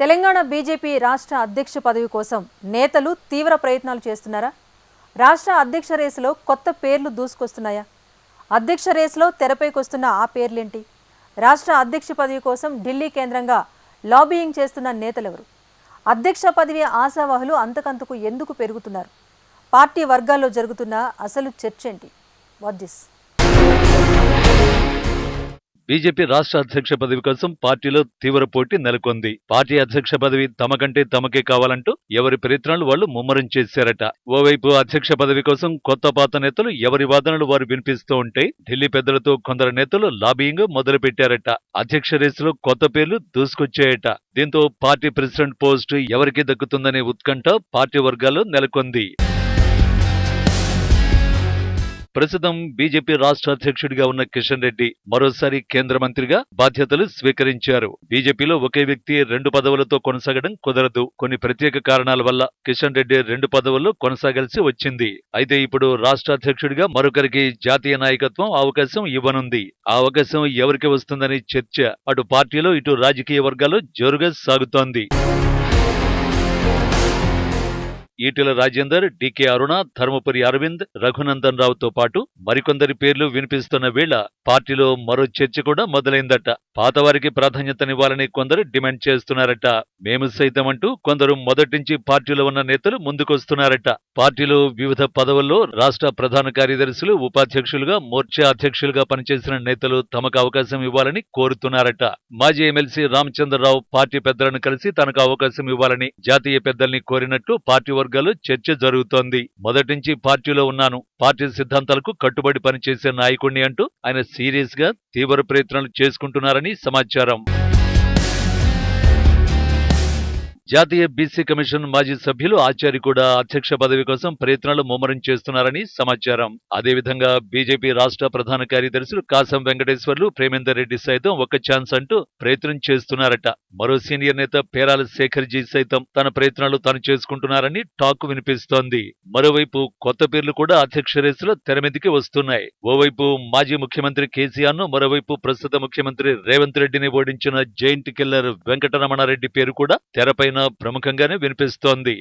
Telangana BJP రాష్ట్ర అధ్యక్ష పదవి కోసం నేతలు తీవ్ర ప్రయత్నాలు చేస్తున్నారా? రాష్ట్ర అధ్యక్ష రేసులో కొత్త పేర్లు దూసుకొస్తున్నాయా? అధ్యక్ష రేసులో తెరపైకొస్తున్న ఆ పేర్లేంటి? రాష్ట్ర అధ్యక్ష పదవి కోసం ఢిల్లీ కేంద్రంగా లాబియింగ్ చేస్తున్న నేతలెవరు? అధ్యక్ష పదవి ఆశావాహులు అంతకంతకు ఎందుకు పెరుగుతున్నారు? పార్టీ వర్గాల్లో జరుగుతున్న అసలు చర్చ ఏంటి? What this? బీజేపీ రాష్ట్ర అధ్యక్ష పదవి కోసం పార్టీలో తీవ్ర పోటీ నెలకొంది. పార్టీ అధ్యక్ష పదవి తమకంటే తమకే కావాలంటూ ఎవరి ప్రయత్నాలు వాళ్లు ముమ్మరం చేశారట. ఓవైపు అధ్యక్ష పదవి కోసం కొత్త పాత నేతలు ఎవరి వాదనలు వారు వినిపిస్తూ ఉంటే, ఢిల్లీ పెద్దలతో కొందరు నేతలు లాబియింగ్ మొదలుపెట్టారట. అధ్యక్ష రేసులో కొత్త పేర్లు దూసుకొచ్చాయట. దీంతో పార్టీ ప్రెసిడెంట్ పోస్టు ఎవరికి దక్కుతుందనే ఉత్కంఠ పార్టీ వర్గాల్లో నెలకొంది. ప్రస్తుతం బీజేపీ రాష్ట్ర అధ్యక్షుడిగా ఉన్న కిషన్ రెడ్డి మరోసారి కేంద్ర మంత్రిగా బాధ్యతలు స్వీకరించారు. బీజేపీలో ఒకే వ్యక్తి 2 పదవులతో కొనసాగడం కుదరదు. కొన్ని ప్రత్యేక కారణాల వల్ల కిషన్ రెడ్డి 2 పదవుల్లో కొనసాగాల్సి వచ్చింది. అయితే ఇప్పుడు రాష్ట్ర అధ్యక్షుడిగా మరొకరికి జాతీయ నాయకత్వం అవకాశం ఇవ్వనుంది. ఆ అవకాశం ఎవరికి వస్తుందని చర్చ అటు పార్టీలో ఇటు రాజకీయ వర్గాల్లో జోరుగా సాగుతోంది. ఈటెల రాజేందర్, డీకే అరుణ, ధర్మపురి అరవింద్, రఘునందన్ రావుతో పాటు మరికొందరి పేర్లు వినిపిస్తున్న వేళ పార్టీలో మరో చర్చ కూడా మొదలైందట. పాతవారికి ప్రాధాన్యతనివ్వాలని కొందరు డిమాండ్ చేస్తున్నారట. మేము సైతం అంటూ కొందరు మొదటించి పార్టీలో ఉన్న నేతలు ముందుకొస్తున్నారట. పార్టీలో వివిధ పదవుల్లో రాష్ట్ర ప్రధాన కార్యదర్శులు, ఉపాధ్యక్షులుగా, మోర్చా అధ్యక్షులుగా పనిచేసిన నేతలు తమకు అవకాశం ఇవ్వాలని కోరుతున్నారట. మాజీ ఎమ్మెల్సీ రామచంద్రరావు పార్టీ పెద్దలను కలిసి తనకు అవకాశం ఇవ్వాలని జాతీయ పెద్దల్ని కోరినట్టు పార్టీ వర్గాల్లో చర్చ జరుగుతోంది. మొదటించి పార్టీలో ఉన్నాను, పార్టీ సిద్ధాంతాలకు కట్టుబడి పనిచేసే నాయకుడిని అంటూ ఆయన సీరియస్ గా తీవ్ర ప్రయత్నాలు చేసుకుంటున్నారని సమాచారం. జాతీయ బీసీ కమిషన్ మాజీ సభ్యులు ఆచారి కూడా అధ్యక్ష పదవి కోసం ప్రయత్నాలు ముమ్మరం చేస్తున్నారని సమాచారం. అదేవిధంగా బీజేపీ రాష్ట్ర ప్రధాన కార్యదర్శులు కాసం వెంకటేశ్వర్లు, ప్రేమేందర్ రెడ్డి సైతం ఒక ఛాన్స్ అంటూ ప్రయత్నం చేస్తున్నారట. మరో సీనియర్ నేత పేరాల శేఖర్జీ సైతం తన ప్రయత్నాలు తాను చేసుకుంటున్నారని టాక్ వినిపిస్తోంది. మరోవైపు కొత్త పేర్లు కూడా అధ్యక్ష రేసులో తెరమీదికి వస్తున్నాయి. ఓవైపు మాజీ ముఖ్యమంత్రి కేసీఆర్ ను, మరోవైపు ప్రస్తుత ముఖ్యమంత్రి రేవంత్ రెడ్డిని ఓడించిన జైంట్ కిల్లర్ వెంకటరమణారెడ్డి పేరు కూడా తెరపైన ప్రముఖంగానే వినిపిస్తోంది.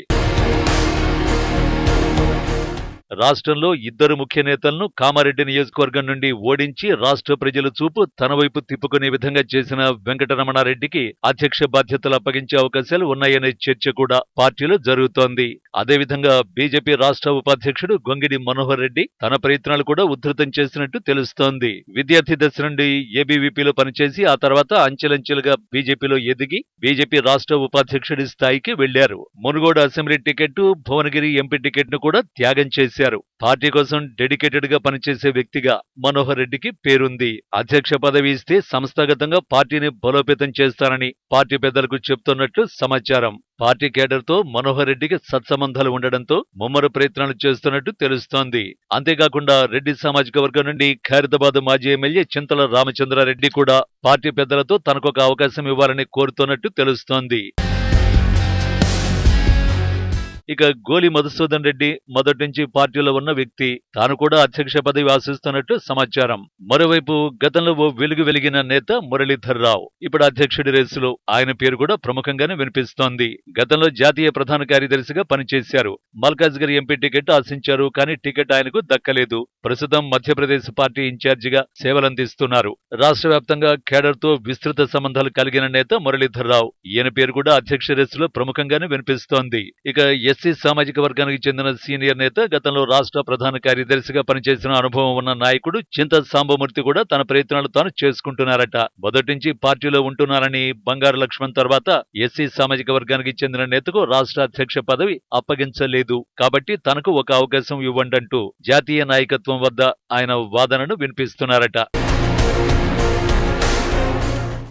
రాష్ట్రంలో 2 ముఖ్య నేతలను కామారెడ్డి నియోజకవర్గం నుండి ఓడించి రాష్ట్ర ప్రజల చూపు తన వైపు తిప్పుకునే విధంగా చేసిన వెంకటరమణారెడ్డికి అధ్యక్ష బాధ్యతలు అప్పగించే అవకాశాలు ఉన్నాయనే చర్చ కూడా పార్టీలో జరుగుతోంది. అదేవిధంగా బీజేపీ రాష్ట్ర ఉపాధ్యక్షుడు గొంగిడి మనోహర్ రెడ్డి తన ప్రయత్నాలు కూడా ఉధృతం చేసినట్టు తెలుస్తోంది. విద్యార్థి దశ నుండి ఏబీవీపీలో పనిచేసి ఆ తర్వాత అంచెలంచెలుగా బీజేపీలో ఎదిగి బీజేపీ రాష్ట్ర ఉపాధ్యక్షుడి స్థాయికి వెళ్లారు. Munugode assembly ticket, Bhuvanagiri MP ticket ను కూడా త్యాగం చేశారు. పార్టీ కోసం డెడికేటెడ్ గా పనిచేసే వ్యక్తిగా మనోహర్ రెడ్డికి పేరుంది. అధ్యక్ష పదవి ఇస్తే సంస్థాగతంగా పార్టీని బలోపేతం చేస్తారని పార్టీ పెద్దలకు చెప్తున్నట్లు సమాచారం. పార్టీ కేడర్ తో మనోహర్ రెడ్డికి సత్సంబంధాలు ఉండడంతో ముమ్మర ప్రయత్నాలు చేస్తున్నట్టు తెలుస్తోంది. అంతేకాకుండా రెడ్డి సామాజిక వర్గం నుండి ఖైరతాబాద్ మాజీ ఎమ్మెల్యే చింతల రామచంద్రారెడ్డి కూడా పార్టీ పెద్దలతో తనకొక అవకాశం ఇవ్వాలని కోరుతున్నట్టు తెలుస్తోంది. ఇక గోలి మధుసూదన్ రెడ్డి మొదటి నుంచి పార్టీలో ఉన్న వ్యక్తి. తాను కూడా అధ్యక్ష పదవి ఆశిస్తున్నట్టు సమాచారం. మరోవైపు గతంలో ఓ వెలుగు వెలిగిన నేత మురళీధర్ రావు ఇప్పుడు అధ్యక్షుడి రేసులో ఆయన పేరు కూడా ప్రముఖంగానే వినిపిస్తోంది. గతంలో జాతీయ ప్రధాన కార్యదర్శిగా పనిచేశారు. మల్కాజ్గిరి ఎంపీ టికెట్ ఆశించారు, కానీ టికెట్ ఆయనకు దక్కలేదు. ప్రస్తుతం మధ్యప్రదేశ్ పార్టీ ఇన్ఛార్జిగా సేవలందిస్తున్నారు. రాష్ట్ర వ్యాప్తంగా కేడర్ తో విస్తృత సంబంధాలు కలిగిన నేత మురళీధర్ రావు. ఈయన పేరు కూడా అధ్యక్ష రేసులో ప్రముఖంగానే వినిపిస్తోంది. ఇక ఎస్సీ సామాజిక వర్గానికి చెందిన సీనియర్ నేత, గతంలో రాష్ట్ర ప్రధాన కార్యదర్శిగా పనిచేసిన అనుభవం ఉన్న నాయకుడు చింత సాంబమూర్తి కూడా తన ప్రయత్నాలు తాను చేసుకుంటున్నారట. మొదటించి పార్టీలో ఉంటున్నారని బంగారు లక్ష్మణ్ తర్వాత ఎస్సీ సామాజిక వర్గానికి చెందిన నేతకు రాష్ట్ర అధ్యక్ష పదవి అప్పగించలేదు, కాబట్టి తనకు ఒక అవకాశం ఇవ్వండంటూ జాతీయ నాయకత్వం వద్ద ఆయన వాదనను వినిపిస్తున్నారట.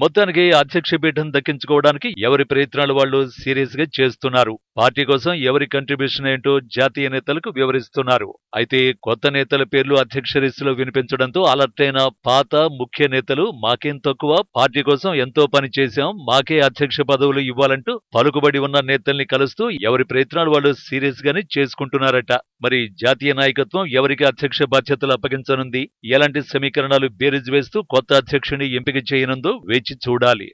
మొత్తానికి అధ్యక్ష పీఠం దక్కించుకోవడానికి ఎవరి ప్రయత్నాలు వాళ్లు సీరియస్ గా చేస్తున్నారు. పార్టీ కోసం ఎవరి కంట్రిబ్యూషన్ ఏంటో జాతీయ నేతలకు వివరిస్తున్నారు. అయితే కొత్త నేతల పేర్లు అధ్యక్ష రేసులో వినిపించడంతో అలర్ట్ అయిన పాత ముఖ్య నేతలు మాకేం తక్కువ, పార్టీ కోసం ఎంతో పని చేశాం, మాకే అధ్యక్ష పదవులు ఇవ్వాలంటూ పలుకుబడి ఉన్న నేతల్ని కలుస్తూ ఎవరి ప్రయత్నాలు వాళ్ళు సీరియస్ గానే చేసుకుంటున్నారట. మరి జాతీయ నాయకత్వం ఎవరికి అధ్యక్ష బాధ్యతలు అప్పగించనుంది, ఎలాంటి సమీకరణాలు బేరీజు వేస్తూ కొత్త అధ్యక్షుని ఎంపిక చేయనుందో వేచి చూడాలి.